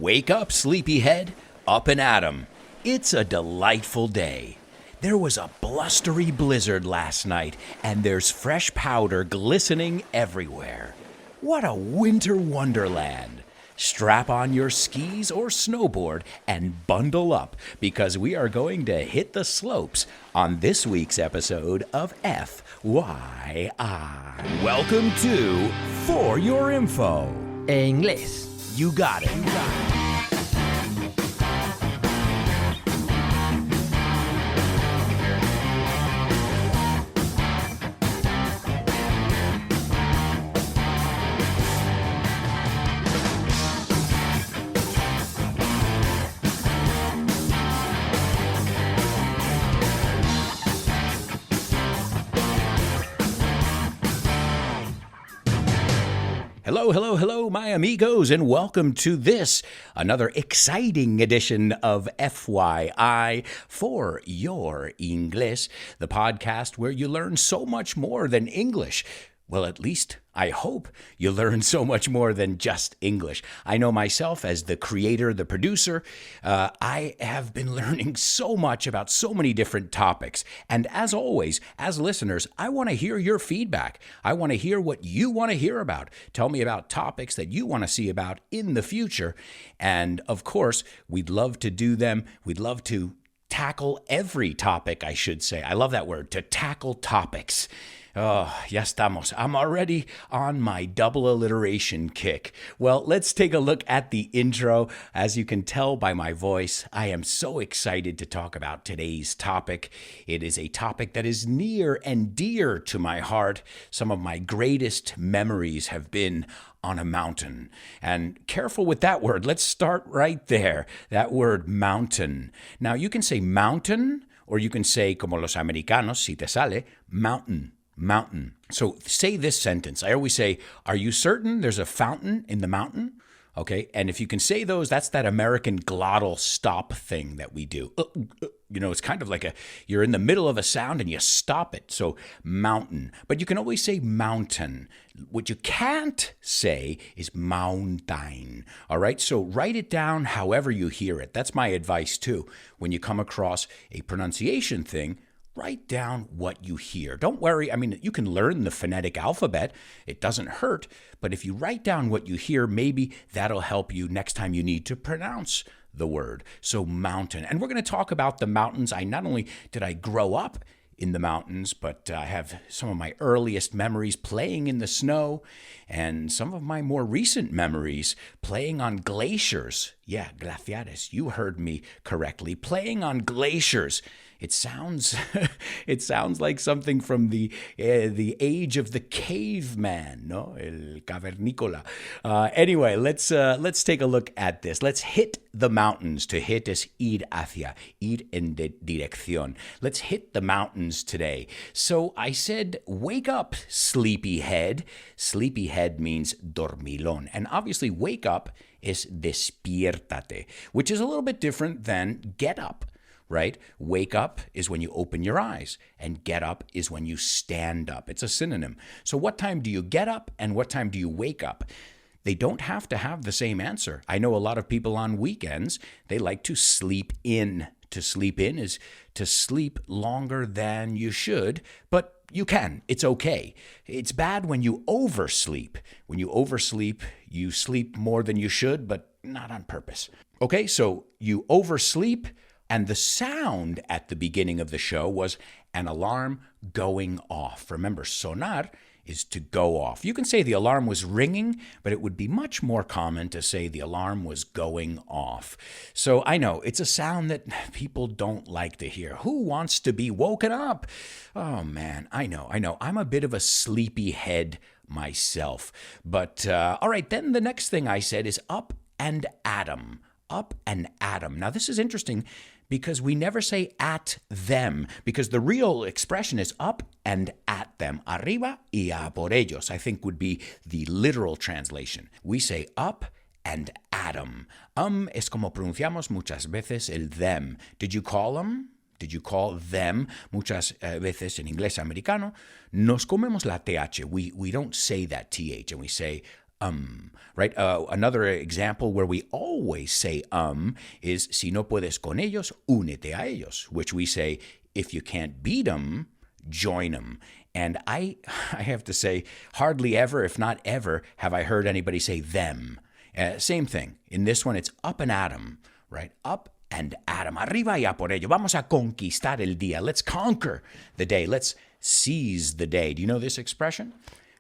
Wake up, sleepyhead, up and at 'em. It's a delightful day. There was a blustery blizzard last night, and there's fresh powder glistening everywhere. What a winter wonderland! Strap on your skis or snowboard and bundle up, because we are going to hit the slopes on this week's episode of FYI. Welcome to For Your Info. En inglés. You got it. Hello, my amigos, and welcome to this, another exciting edition of FYI For Your English, the podcast where you learn so much more than English. Well, at least I hope you learn so much more than just English. I know myself as the creator, the producer, I have been learning so much about so many different topics. And as always, as listeners, I want to hear your feedback. I want to hear what you want to hear about. Tell me about topics that you want to see about in the future. And of course, we'd love to do them. We'd love to tackle every topic, I should say. I love that word, to tackle topics. Oh, ya estamos. I'm already on my double alliteration kick. Well, let's take a look at the intro. As you can tell by my voice, I am so excited to talk about today's topic. It is a topic that is near and dear to my heart. Some of my greatest memories have been on a mountain. And careful with that word. Let's start right there. That word mountain. Now, you can say mountain, or you can say, como los americanos, si te sale, mountain. Mountain. So say this sentence. I always say, are you certain there's a fountain in the mountain? Okay. And if you can say those, that's that American glottal stop thing that we do. You know, it's kind of like you're in the middle of a sound and you stop it. So mountain. But you can always say mountain. What you can't say is mountain. All right. So write it down however you hear it. That's my advice too. When you come across a pronunciation thing, write down what you hear. Don't worry. I mean, you can learn the phonetic alphabet. It doesn't hurt. But if you write down what you hear, maybe that'll help you next time you need to pronounce the word. So mountain. And we're going to talk about the mountains. Not only did I grow up in the mountains, but I have some of my earliest memories playing in the snow and some of my more recent memories playing on glaciers. Yeah, glaciares. You heard me correctly. Playing on glaciers. It sounds like something from the age of the caveman, no? El cavernícola. Anyway, let's take a look at this. Let's hit the mountains. To hit is ir hacia, ir en dirección. Let's hit the mountains today. So I said, wake up, sleepyhead. Sleepyhead means dormilón. And obviously, wake up is despiértate, which is a little bit different than get up. Right? Wake up is when you open your eyes, and get up is when you stand up. It's a synonym. So what time do you get up and what time do you wake up? They don't have to have the same answer. I know a lot of people on weekends, they like to sleep in. To sleep in is to sleep longer than you should, but you can. It's okay. It's bad when you oversleep. When you oversleep, you sleep more than you should, but not on purpose. Okay, so you oversleep. And the sound at the beginning of the show was an alarm going off. Remember, sonar is to go off. You can say the alarm was ringing, but it would be much more common to say the alarm was going off. So I know it's a sound that people don't like to hear. Who wants to be woken up? Oh man, I know. I'm a bit of a sleepy head myself. But all right, then the next thing I said is up and at 'em. Up and at 'em. Now this is interesting because we never say at them, because the real expression is up and at them. Arriba y a por ellos, I think would be the literal translation. We say up and at 'em. Es como pronunciamos muchas veces el them. Did you call them? Did you call them? Muchas veces en inglés americano, nos comemos la TH. We don't say that TH, and we say Right? Another example where we always say is si no puedes con ellos, únete a ellos, which we say if you can't beat them, join them. And I have to say, hardly ever, if not ever, have I heard anybody say them. Same thing. In this one, it's up and at 'em, right? Up and at 'em. Arriba y a por ello. Vamos a conquistar el día. Let's conquer the day. Let's seize the day. Do you know this expression?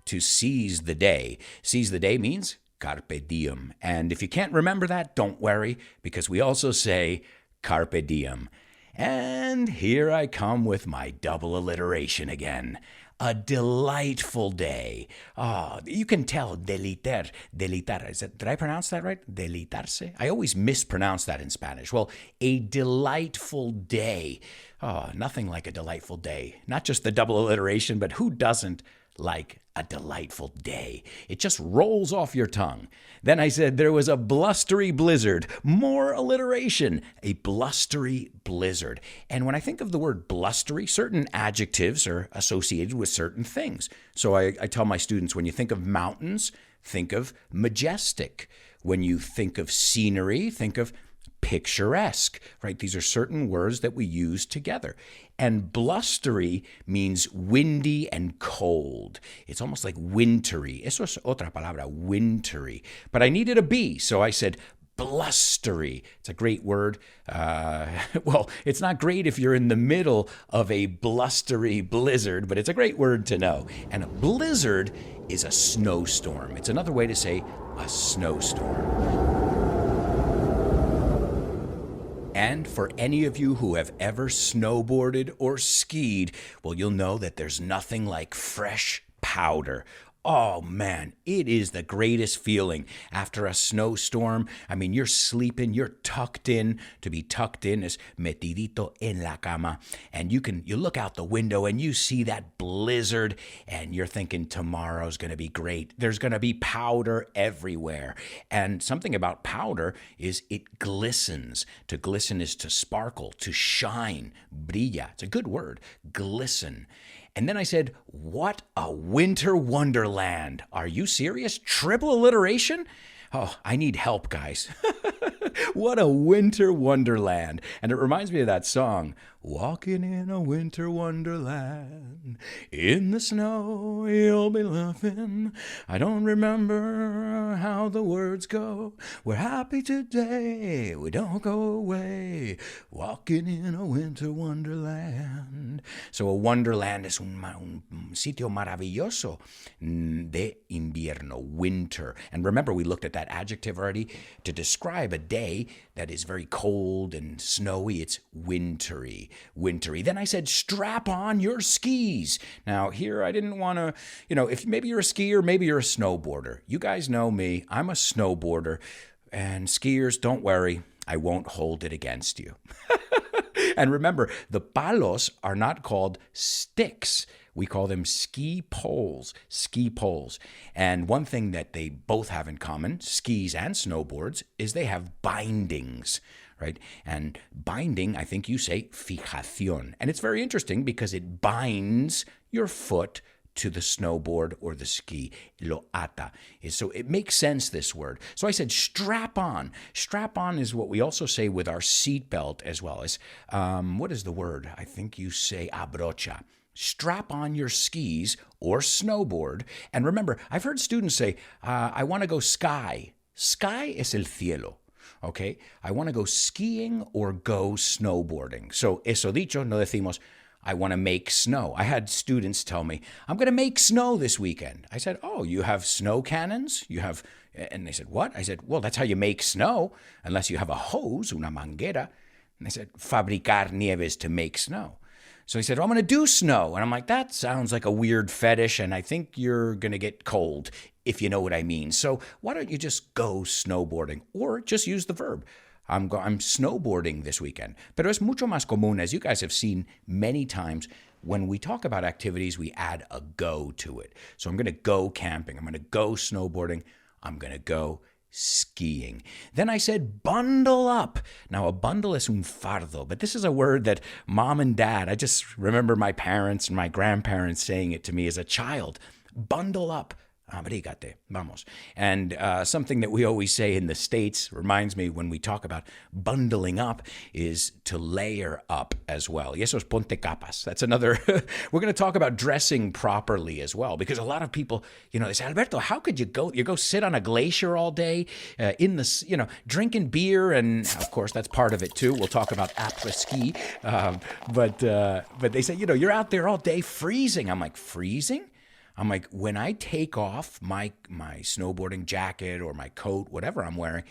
To seize the day. Seize the day means carpe diem. And if you can't remember that, don't worry, because we also say carpe diem. And here I come with my double alliteration again. A delightful day. Oh, you can tell, delitar. Did I pronounce that right? Delitarse? I always mispronounce that in Spanish. Well, a delightful day. Oh, nothing like a delightful day. Not just the double alliteration, but who doesn't like a delightful day? It just rolls off your tongue. Then I said there was a blustery blizzard. More alliteration. A blustery blizzard. And when I think of the word blustery, certain adjectives are associated with certain things. So I tell my students, when you think of mountains, think of majestic. When you think of scenery, think of picturesque, right? These are certain words that we use together. And blustery means windy and cold. It's almost like wintry. Eso es otra palabra, wintry. But I needed a B, so I said blustery. It's a great word. Well, it's not great if you're in the middle of a blustery blizzard, but it's a great word to know. And a blizzard is a snowstorm. It's another way to say a snowstorm. And for any of you who have ever snowboarded or skied, well, you'll know that there's nothing like fresh powder. Oh man, it is the greatest feeling after a snowstorm. I mean, you're sleeping, you're tucked in. To be tucked in is metidito en la cama. And you look out the window and you see that blizzard and you're thinking tomorrow's going to be great. There's going to be powder everywhere. And something about powder is it glistens. To glisten is to sparkle, to shine, brilla. It's a good word, glisten. And then I said, what a winter wonderland. Are you serious? Triple alliteration? Oh, I need help, guys. What a winter wonderland. And it reminds me of that song, walking in a winter wonderland. In the snow, you'll be laughing. I don't remember how the words go. We're happy today, we don't go away. Walking in a winter wonderland. So a wonderland es un sitio maravilloso de invierno, winter. And remember, we looked at that adjective already to describe a day that is very cold and snowy. It's wintry. Then I said, strap on your skis. Now here I didn't want to, if maybe you're a skier, maybe you're a snowboarder. You guys know me. I'm a snowboarder. And skiers, don't worry. I won't hold it against you. And remember, the palos are not called sticks. We call them ski poles. And one thing that they both have in common, skis and snowboards, is they have bindings, right? And binding, I think you say fijación. And it's very interesting because it binds your foot to the snowboard or the ski. Lo ata. So it makes sense, this word. So I said strap on. Strap on is what we also say with our seatbelt as well as, what is the word? I think you say abrocha. Strap on your skis or snowboard. And remember, I've heard students say, I want to go sky. Sky es el cielo. Okay? I want to go skiing or go snowboarding. So, eso dicho, no decimos, I want to make snow. I had students tell me, I'm going to make snow this weekend. I said, oh, you have snow cannons? And they said, what? I said, well, that's how you make snow, unless you have a hose, una manguera. And they said, fabricar nieves, to make snow. So he said, I'm going to do snow. And I'm like, that sounds like a weird fetish, and I think you're going to get cold, if you know what I mean. So why don't you just go snowboarding, or just use the verb. I'm snowboarding this weekend. Pero es mucho más común, as you guys have seen many times, when we talk about activities, we add a go to it. So I'm going to go camping. I'm going to go snowboarding. I'm going to go skiing. Then I said, bundle up. Now, a bundle es un fardo, but this is a word that mom and dad, I just remember my parents and my grandparents saying it to me as a child. Bundle up. Abrigate, vamos. And something that we always say in the States, reminds me when we talk about bundling up, is to layer up as well. Y eso es ponte capas. That's another, we're going to talk about dressing properly as well, because a lot of people, they say, Alberto, how could you go sit on a glacier all day in the, drinking beer, and of course that's part of it too. We'll talk about après-ski, but they say, you're out there all day freezing. I'm like, freezing? I'm like, when I take off my snowboarding jacket or my coat, whatever I'm wearing,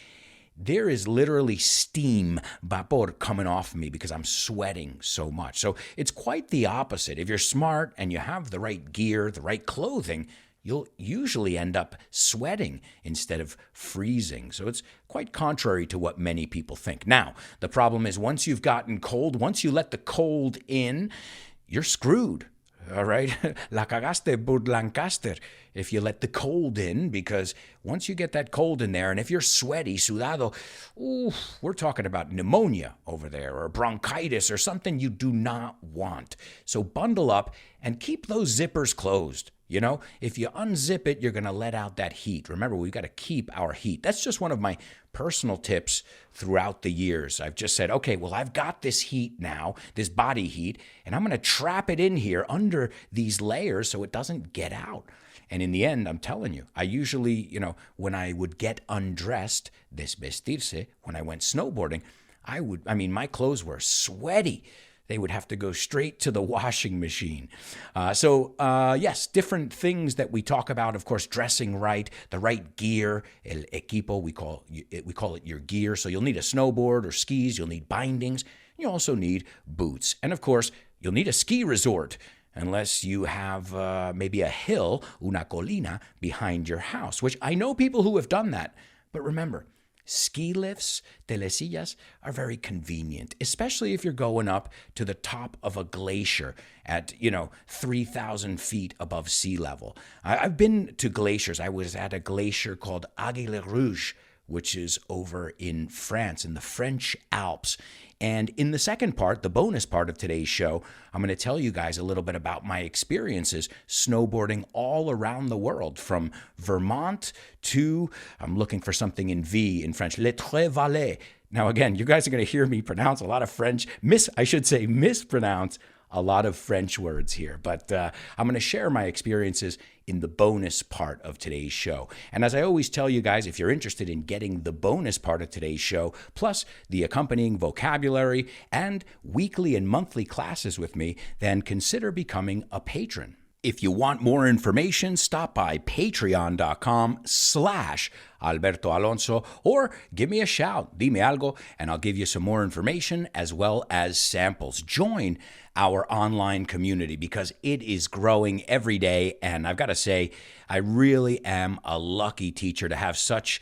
there is literally steam, vapor, coming off me because I'm sweating so much. So it's quite the opposite. If you're smart and you have the right gear, the right clothing, you'll usually end up sweating instead of freezing. So it's quite contrary to what many people think. Now, the problem is once you've gotten cold, once you let the cold in, you're screwed. All right? La cagaste por Lancaster if you let the cold in, because once you get that cold in there, and if you're sweaty, sudado, we're talking about pneumonia over there, or bronchitis, or something you do not want. So bundle up and keep those zippers closed. If you unzip it, you're going to let out that heat. Remember, we've got to keep our heat. That's just one of my personal tips throughout the years. I've just said, okay, well, I've got this heat now, this body heat, and I'm going to trap it in here under these layers so it doesn't get out. And in the end, I'm telling you, I usually, when I would get undressed, desvestirse, when I went snowboarding, my clothes were sweaty. They would have to go straight to the washing machine. Yes, different things that we talk about, of course, dressing right, the right gear, el equipo, we call it your gear. So you'll need a snowboard or skis, you'll need bindings, you also need boots. And of course, you'll need a ski resort, unless you have maybe a hill, una colina, behind your house, which I know people who have done that. But remember, ski lifts, telesillas, are very convenient, especially if you're going up to the top of a glacier at, 3,000 feet above sea level. I've been to glaciers. I was at a glacier called Aiguille Rouge, which is over in France, in the French Alps. And in the second part, the bonus part of today's show, I'm going to tell you guys a little bit about my experiences snowboarding all around the world, from Vermont to, I'm looking for something in V in French, Les Trois Vallées. Now, again, you guys are going to hear me pronounce a lot of French, mispronounce a lot of French words here, but I'm going to share my experiences in the bonus part of today's show. And as I always tell you guys, if you're interested in getting the bonus part of today's show, plus the accompanying vocabulary and weekly and monthly classes with me, then consider becoming a patron. If you want more information, stop by patreon.com/Alberto Alonso, or give me a shout, dime algo, and I'll give you some more information as well as samples. Join our online community because it is growing every day, and I've got to say, I really am a lucky teacher to have such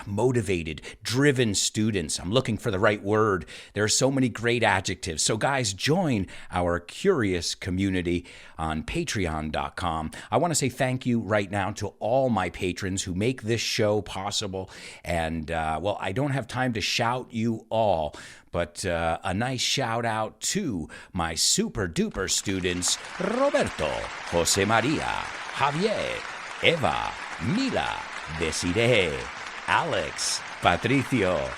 motivated, driven students. I'm looking for the right word. There are so many great adjectives. So guys, join our curious community on patreon.com. I want to say thank you right now to all my patrons who make this show possible. And, I don't have time to shout you all, but a nice shout out to my super duper students, Roberto, Jose Maria, Javier, Eva, Mila, Desiree, Alex, Patricio,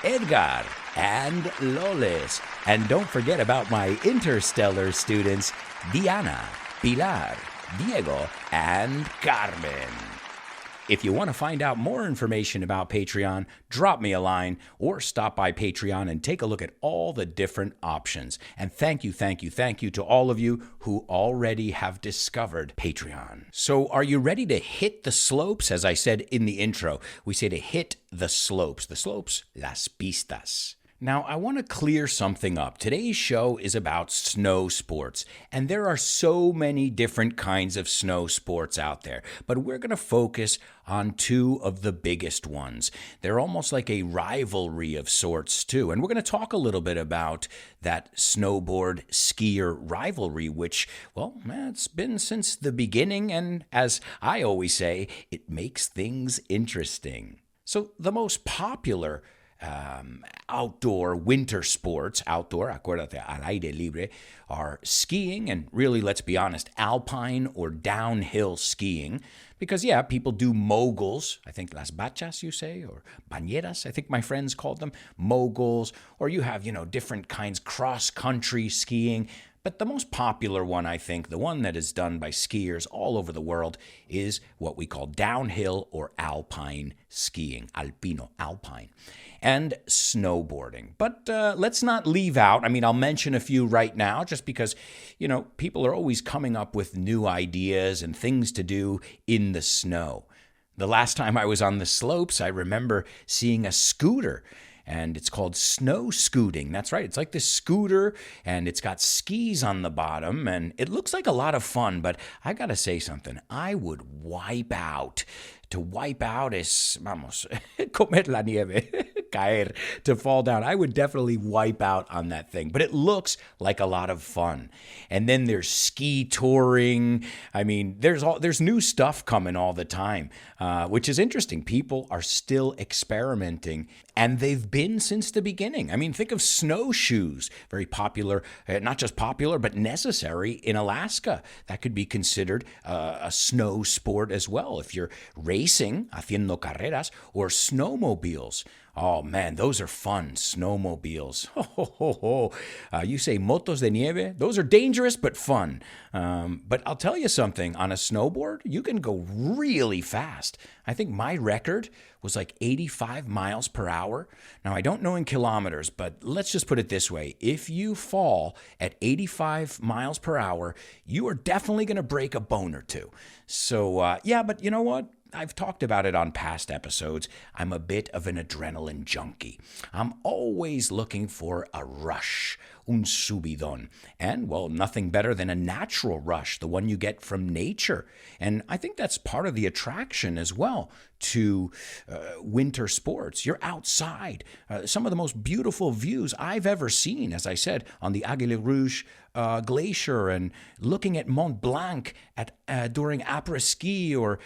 Edgar, and Loles. And don't forget about my interstellar students, Diana, Pilar, Diego, and Carmen. If you want to find out more information about Patreon, drop me a line or stop by Patreon and take a look at all the different options. And thank you to all of you who already have discovered Patreon. So are you ready to hit the slopes? As I said in the intro, we say to hit the slopes. The slopes, las pistas. Now, I want to clear something up. Today's show is about snow sports, and there are so many different kinds of snow sports out there, but we're going to focus on two of the biggest ones. They're almost like a rivalry of sorts, too, and we're going to talk a little bit about that snowboard skier rivalry, which, it's been since the beginning, and as I always say, it makes things interesting. So the most popular outdoor winter sports, outdoor, acuérdate, al aire libre, are skiing and really, let's be honest, alpine or downhill skiing. Because, yeah, people do moguls. I think las bachas, you say, or bañeras, I think my friends called them, moguls. Or you have, different kinds, cross-country skiing. But the most popular one, I think, the one that is done by skiers all over the world, is what we call downhill or alpine skiing, alpino, alpine, and snowboarding. But let's not leave out, I'll mention a few right now just because, people are always coming up with new ideas and things to do in the snow. The last time I was on the slopes, I remember seeing a scooter. And it's called snow scooting. That's right. It's like this scooter, and it's got skis on the bottom, and it looks like a lot of fun, but I got to say something. I would wipe out. To wipe out is, comer la nieve, caer, to fall down. I would definitely wipe out on that thing, but it looks like a lot of fun. And then there's ski touring. There's new stuff coming all the time, which is interesting. People are still experimenting, and they've been since the beginning. Think of snowshoes, very popular, not just popular, but necessary in Alaska. That could be considered a snow sport as well. If you're racing, haciendo carreras, or snowmobiles. Oh man, those are fun, snowmobiles. You say motos de nieve? Those are dangerous but fun. But I'll tell you something, on a snowboard, you can go really fast. I think my record was like 85 miles per hour. Now, I don't know in kilometers, but let's just put it this way. If you fall at 85 miles per hour, you are definitely going to break a bone or two. So, but you know what? I've talked about it on past episodes. I'm a bit of an adrenaline junkie. I'm always looking for a rush, un subidón. And, well, nothing better than a natural rush, the one you get from nature. And I think that's part of the attraction as well to winter sports. You're outside. Some of the most beautiful views I've ever seen, as I said, on the Aiguille Rouge glacier, and looking at Mont Blanc during après-ski, or,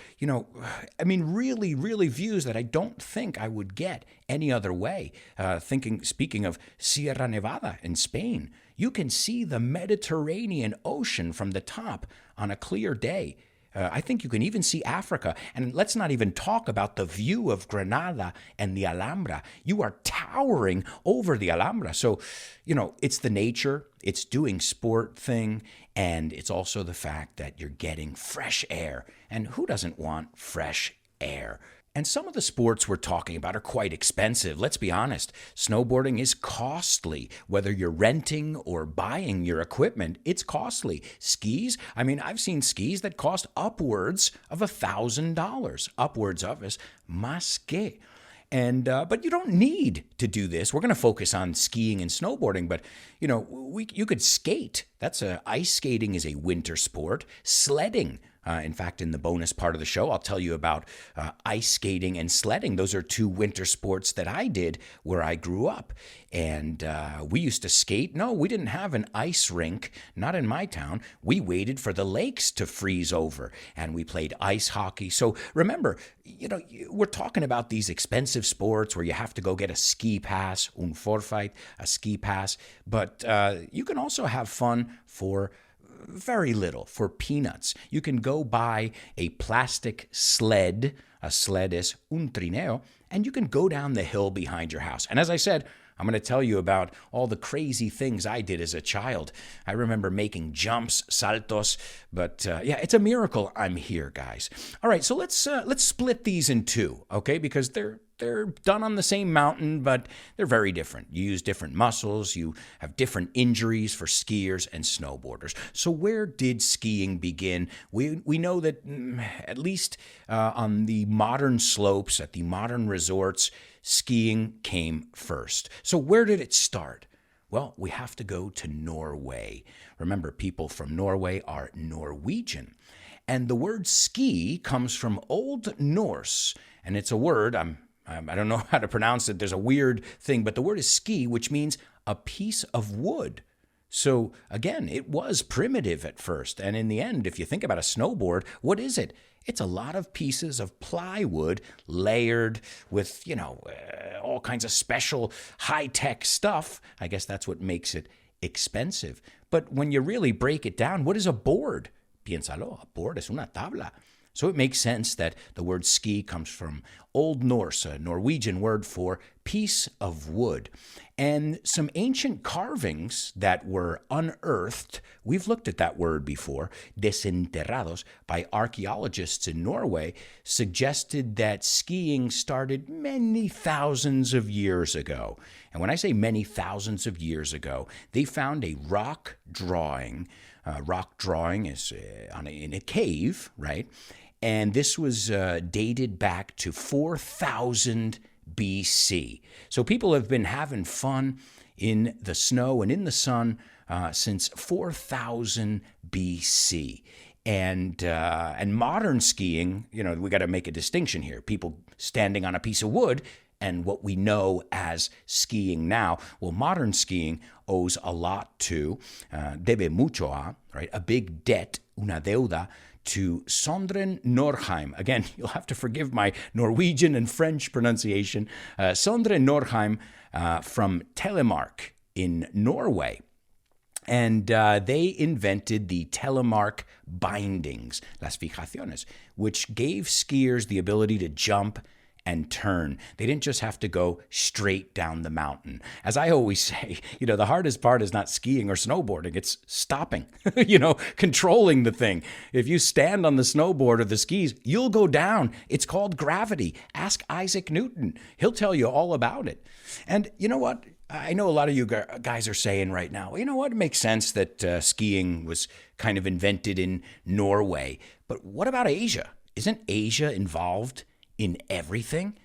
really, really views that I don't think I would get any other way. Speaking of Sierra Nevada in Spain, you can see the Mediterranean Ocean from the top on a clear day. I think you can even see Africa. And let's not even talk about the view of Granada and the Alhambra. You are towering over the Alhambra. So, it's the nature, it's doing sport thing, and it's also the fact that you're getting fresh air. And who doesn't want fresh air? And some of the sports we're talking about are quite expensive. Let's be honest. Snowboarding is costly. Whether you're renting or buying your equipment, it's costly. Skis, I've seen skis that cost upwards of $1,000. Upwards of is más que. And but you don't need to do this. We're going to focus on skiing and snowboarding, but you could skate. Ice skating is a winter sport. Sledding. In fact, in the bonus part of the show, I'll tell you about ice skating and sledding. Those are two winter sports that I did where I grew up. And we used to skate. No, we didn't have an ice rink, not in my town. We waited for the lakes to freeze over, and we played ice hockey. So remember, we're talking about these expensive sports where you have to go get a ski pass, un forfait, a ski pass. But you can also have fun for very little, for peanuts. You can go buy a plastic sled. A sled is un trineo, and you can go down the hill behind your house. And as I said, I'm going to tell you about all the crazy things I did as a child. I remember making jumps, saltos, but it's a miracle I'm here, guys. All right, so let's split these in two, okay? Because they're done on the same mountain, but they're very different. You use different muscles. You have different injuries for skiers and snowboarders. So where did skiing begin? We know that at least on the modern slopes, at the modern resorts, skiing came first. So where did it start? Well, we have to go to Norway. Remember, people from Norway are Norwegian. And the word ski comes from Old Norse, and it's a word, I don't know how to pronounce it. There's a weird thing, but the word is ski, which means a piece of wood. So again, it was primitive at first. And in the end, if you think about a snowboard, what is it? It's a lot of pieces of plywood layered with, all kinds of special high-tech stuff. I guess that's what makes it expensive. But when you really break it down, what is a board? Piénsalo, a board es una tabla. So it makes sense that the word ski comes from Old Norse, a Norwegian word for piece of wood. And some ancient carvings that were unearthed, we've looked at that word before, desenterrados, by archaeologists in Norway, suggested that skiing started many thousands of years ago. And when I say many thousands of years ago, they found a rock drawing. Rock drawing is in a cave, right? And this was dated back to 4000 BC. So people have been having fun in the snow and in the sun since 4000 BC. And modern skiing, we got to make a distinction here. People standing on a piece of wood and what we know as skiing now. Well, modern skiing owes a lot to, debe mucho a, right? A big debt, una deuda, to Sondre Norheim. Again, you'll have to forgive my Norwegian and French pronunciation. Sondre Norheim from Telemark in Norway. And they invented the Telemark bindings, las fijaciones, which gave skiers the ability to jump and turn. They didn't just have to go straight down the mountain. As I always say, the hardest part is not skiing or snowboarding. It's stopping, controlling the thing. If you stand on the snowboard or the skis, you'll go down. It's called gravity. Ask Isaac Newton. He'll tell you all about it. And you know what? I know a lot of you guys are saying right now, you know what? It makes sense that skiing was kind of invented in Norway. But what about Asia? Isn't Asia involved in everything?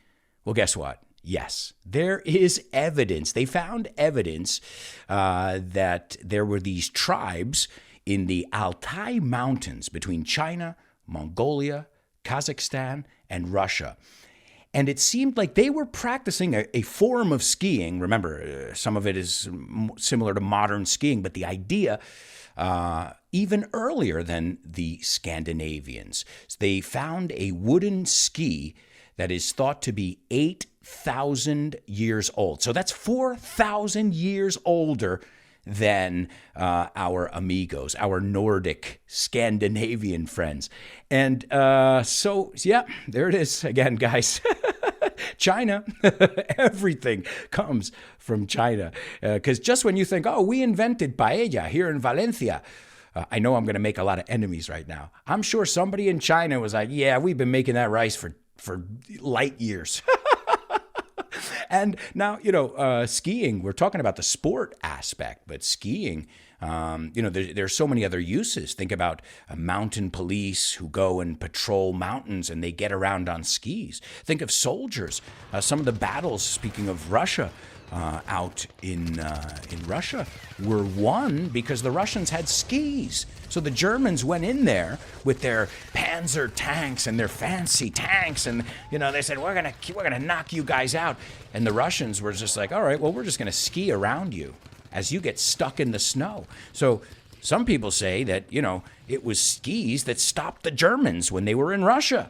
Well, guess what? Yes, there is evidence. They found evidence that there were these tribes in the Altai Mountains between China, Mongolia, Kazakhstan, and Russia. And it seemed like they were practicing a form of skiing. Remember, some of it is similar to modern skiing, but the idea even earlier than the Scandinavians. So they found a wooden ski that is thought to be 8,000 years old. So that's 4,000 years older than our amigos, our Nordic Scandinavian friends. And so, yeah, there it is again, guys. China, everything comes from China. Because just when you think, we invented paella here in Valencia, I know I'm going to make a lot of enemies right now. I'm sure somebody in China was like, yeah, we've been making that rice for light years. And now, skiing, we're talking about the sport aspect, but skiing, there's so many other uses. Think about mountain police who go and patrol mountains and they get around on skis. Think of soldiers. Some of the battles, speaking of Russia, out in Russia were won because the Russians had skis. So the Germans went in there with their Panzer tanks and their fancy tanks, and they said we're gonna knock you guys out. And the Russians were just like, all right, well, we're just gonna ski around you as you get stuck in the snow. So some people say that it was skis that stopped the Germans when they were in Russia.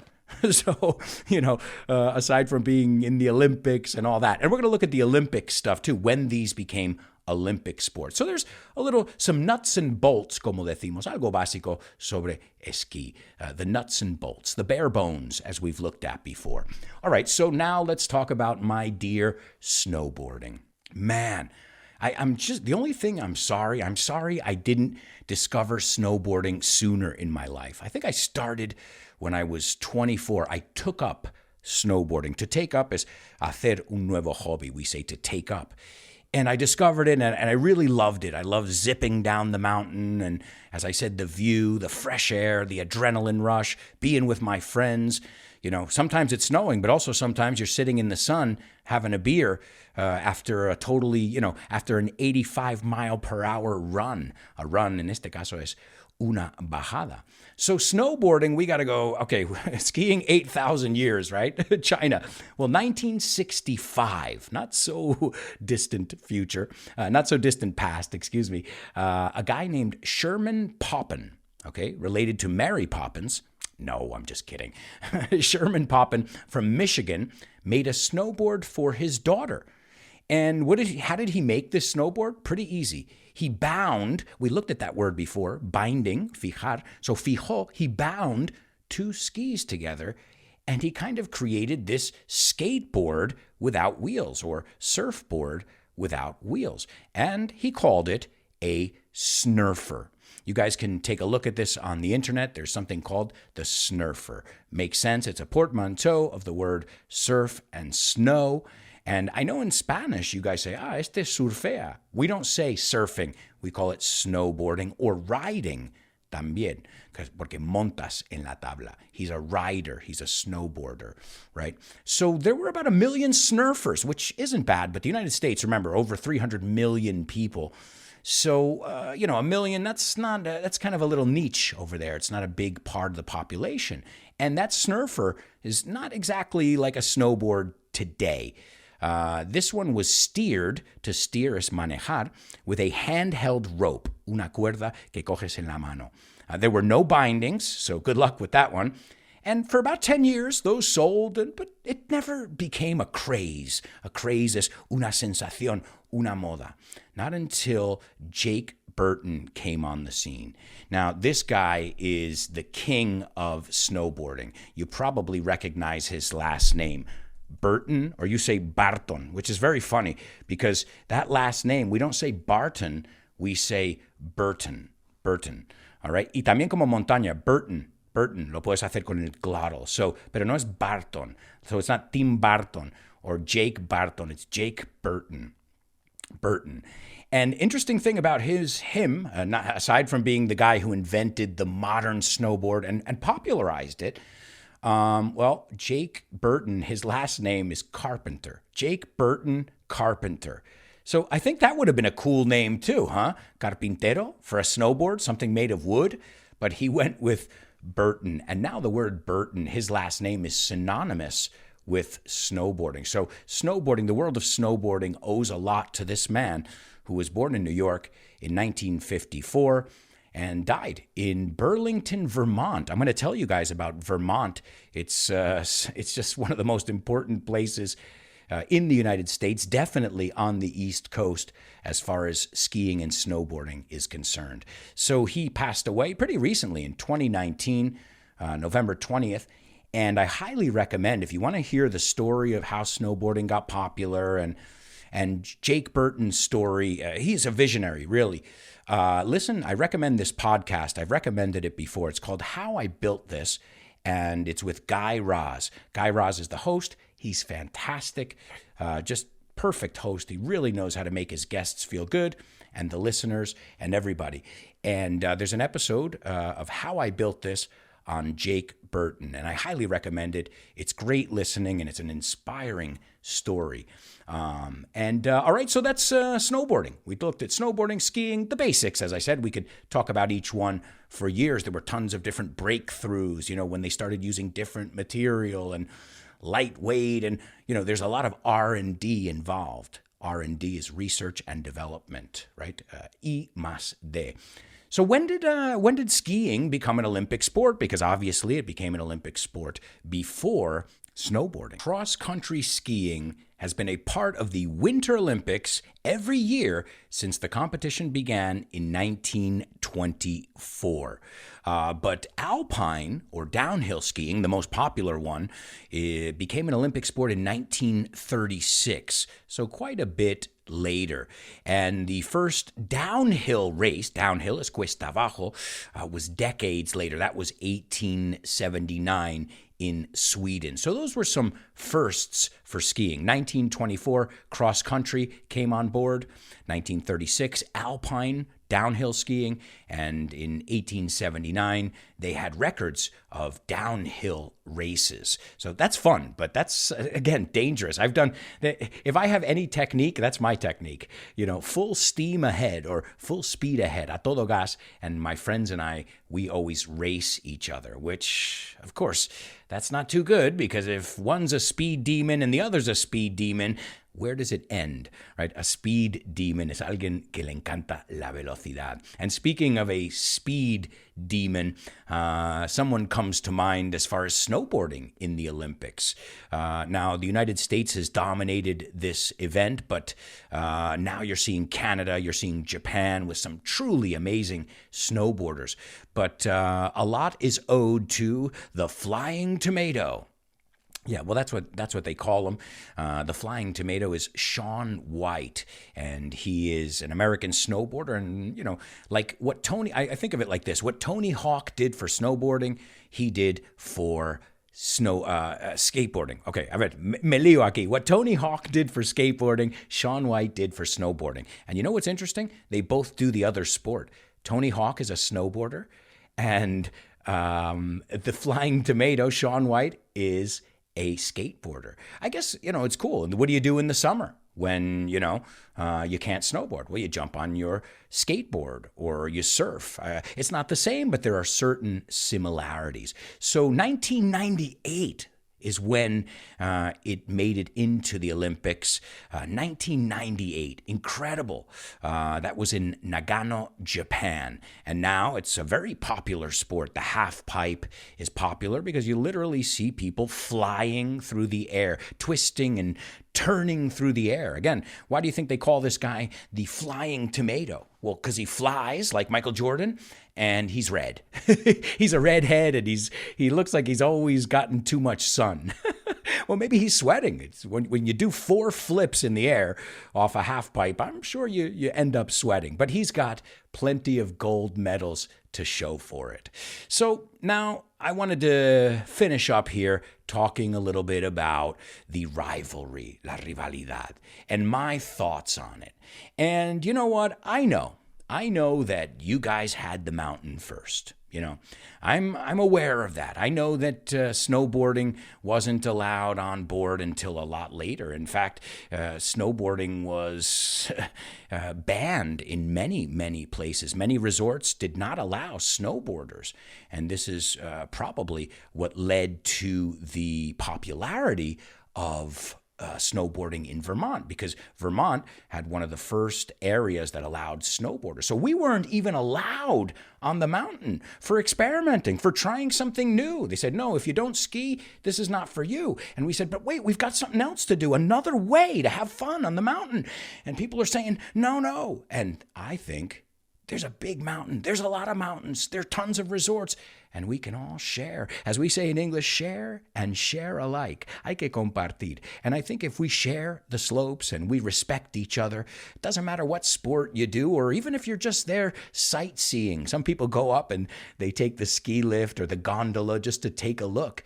So, aside from being in the Olympics and all that, and we're going to look at the Olympic stuff too, when these became Olympic sports. So there's some nuts and bolts, como decimos, algo básico sobre esquí, the nuts and bolts, the bare bones, as we've looked at before. All right, so now let's talk about my dear snowboarding. Man, I'm just, the only thing I'm sorry I didn't discover snowboarding sooner in my life. I think I started when I was 24. I took up snowboarding. To take up is hacer un nuevo hobby. We say to take up. And I discovered it, and I really loved it. I loved zipping down the mountain, and as I said, the view, the fresh air, the adrenaline rush, being with my friends. Sometimes it's snowing, but also sometimes you're sitting in the sun having a beer after after an 85 mile per hour run. A run, en este caso, es una bajada. So snowboarding, we got to go, okay, skiing 8,000 years, right? China. Well, 1965, not so distant future, not so distant past, excuse me. A guy named Sherman Poppin, okay, related to Mary Poppins. No, I'm just kidding. Sherman Poppin from Michigan made a snowboard for his daughter. And how did he make this snowboard? Pretty easy. He bound, we looked at that word before, binding, fijar. So fijó, he bound two skis together, and he kind of created this skateboard without wheels, or surfboard without wheels. And he called it a snurfer. You guys can take a look at this on the internet. There's something called the snurfer. Makes sense. It's a portmanteau of the word surf and snow. And I know in Spanish, you guys say, este surfea. We don't say surfing. We call it snowboarding or riding también, porque montas en la tabla. He's a rider. He's a snowboarder, right? So there were about 1 million snurfers, which isn't bad. But the United States, remember, over 300 million people. So, 1 million, that's kind of a little niche over there. It's not a big part of the population. And that snurfer is not exactly like a snowboard today. This one was steered, to steer es manejar, with a handheld rope, una cuerda que coges en la mano. There were no bindings, so good luck with that one. And for about 10 years, those sold, but it never became a craze. A craze is una sensación, una moda. Not until Jake Burton came on the scene. Now, this guy is the king of snowboarding. You probably recognize his last name, Burton, or you say Barton, which is very funny because that last name, we don't say Barton, we say Burton. Burton, all right? Y también como montaña, Burton, lo puedes hacer con el glottal. So, pero no es Barton. So it's not Tim Barton or Jake Barton. It's Jake Burton. And interesting thing about him, aside from being the guy who invented the modern snowboard and popularized it, Jake Burton, his last name is Carpenter. Jake Burton Carpenter. So I think that would have been a cool name too, huh? Carpintero for a snowboard, something made of wood. But he went with Burton. And now the word Burton, his last name is synonymous with snowboarding. So snowboarding, the world of snowboarding owes a lot to this man who was born in New York in 1954 and died in Burlington, Vermont. I'm going to tell you guys about Vermont. It's just one of the most important places in the United States, definitely on the East Coast as far as skiing and snowboarding is concerned. So he passed away pretty recently in 2019, November 20th. And I highly recommend, if you want to hear the story of how snowboarding got popular and Jake Burton's story, he's a visionary, really. Listen, I recommend this podcast. I've recommended it before. It's called How I Built This, and it's with Guy Raz. Guy Raz is the host. He's fantastic, just perfect host. He really knows how to make his guests feel good and the listeners and everybody. And there's an episode of How I Built This on Jake Burton, and I highly recommend it. It's great listening, and it's an inspiring story. All right, so that's snowboarding. We looked at snowboarding, skiing, the basics. As I said, we could talk about each one for years. There were tons of different breakthroughs, when they started using different material and lightweight, and there's a lot of R&D involved. R&D is research and development, right? I más D. So when did skiing become an Olympic sport? Because obviously it became an Olympic sport before snowboarding. Cross-country skiing has been a part of the Winter Olympics every year since the competition began in 1924. But alpine, or downhill skiing, the most popular one, it became an Olympic sport in 1936, so quite a bit later. And the first downhill race, downhill is cuesta abajo, was decades later. That was 1879 in Sweden. So those were some firsts for skiing. 1924, cross country came on board. 1936, alpine downhill skiing, and in 1879 they had records of downhill races. So that's fun, but that's again dangerous. If I have any technique, that's my technique. Full steam ahead or full speed ahead, a todo gas. And my friends and I, we always race each other, which of course that's not too good, because if one's a speed demon and the other's a speed demon, where does it end, right? A speed demon is alguien que le encanta la velocidad. And speaking of a speed demon, someone comes to mind as far as snowboarding in the Olympics. Now, the United States has dominated this event, but now you're seeing Canada, you're seeing Japan with some truly amazing snowboarders. But a lot is owed to the Flying Tomato. Yeah, well, that's what they call him. The Flying Tomato is Shaun White, and he is an American snowboarder. And like what I think of it like this: what Tony Hawk did for snowboarding, he did for skateboarding. Okay, I read me lío aquí. What Tony Hawk did for skateboarding, Shaun White did for snowboarding. And you know what's interesting? They both do the other sport. Tony Hawk is a snowboarder, and the Flying Tomato, Shaun White, is a skateboarder. I guess, it's cool. And what do you do in the summer when, you can't snowboard? Well, you jump on your skateboard or you surf. It's not the same, but there are certain similarities. So 1998 is when it made it into the Olympics. 1998, incredible. That was in Nagano, Japan. And now it's a very popular sport. The half pipe is popular because you literally see people flying through the air, twisting and turning through the air. Again, why do you think they call this guy the Flying Tomato? Well, because he flies like Michael Jordan, and he's red. He's a redhead, and he looks like he's always gotten too much sun. Well, maybe he's sweating. It's when you do 4 flips in the air off a half pipe, I'm sure you end up sweating. But he's got plenty of gold medals to show for it. So now I wanted to finish up here talking a little bit about the rivalry, la rivalidad, and my thoughts on it. And you know what? I know that you guys had the mountain first. I'm aware of that. I know that snowboarding wasn't allowed on board until a lot later. In fact, snowboarding was banned in many, many places. Many resorts did not allow snowboarders. And this is probably what led to the popularity of snowboarding in Vermont, because Vermont had one of the first areas that allowed snowboarders. So we weren't even allowed on the mountain for experimenting, for trying something new. They said, no, if you don't ski, this is not for you. And we said, but wait, we've got something else to do, another way to have fun on the mountain. And people are saying, no. And I think there's a big mountain. There's a lot of mountains. There are tons of resorts. And we can all share. As we say in English, share and share alike. Hay que compartir. And I think if we share the slopes and we respect each other, it doesn't matter what sport you do, or even if you're just there sightseeing. Some people go up and they take the ski lift or the gondola just to take a look.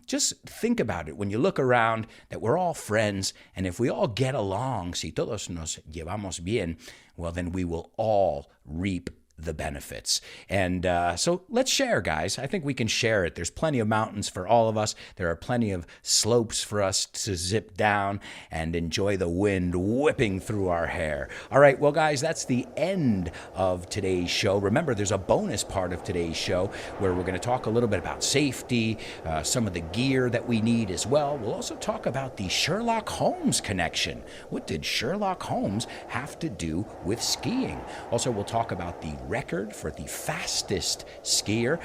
Just think about it when you look around, that we're all friends, and if we all get along, si todos nos llevamos bien, well, then we will all reap the benefits. And so let's share, guys. I think we can share it. There's plenty of mountains for all of us. There are plenty of slopes for us to zip down and enjoy the wind whipping through our hair. All right, well, guys, that's the end of today's show. Remember, there's a bonus part of today's show where we're going to talk a little bit about safety, some of the gear that we need as well. We'll also talk about the Sherlock Holmes connection. What did Sherlock Holmes have to do with skiing? Also, we'll talk about the record for the fastest skier.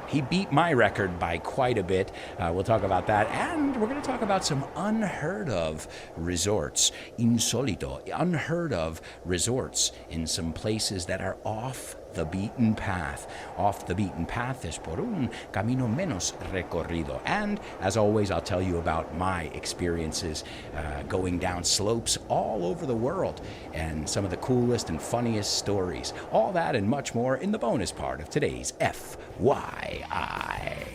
He beat my record by quite a bit. We'll talk about that. And we're going to talk about some unheard of resorts, insólito, unheard of resorts in some places that are off the beaten path. Off the beaten path es por un camino menos recorrido. And as always, I'll tell you about my experiences going down slopes all over the world and some of the coolest and funniest stories. All that and much more in the bonus part of today's FYI.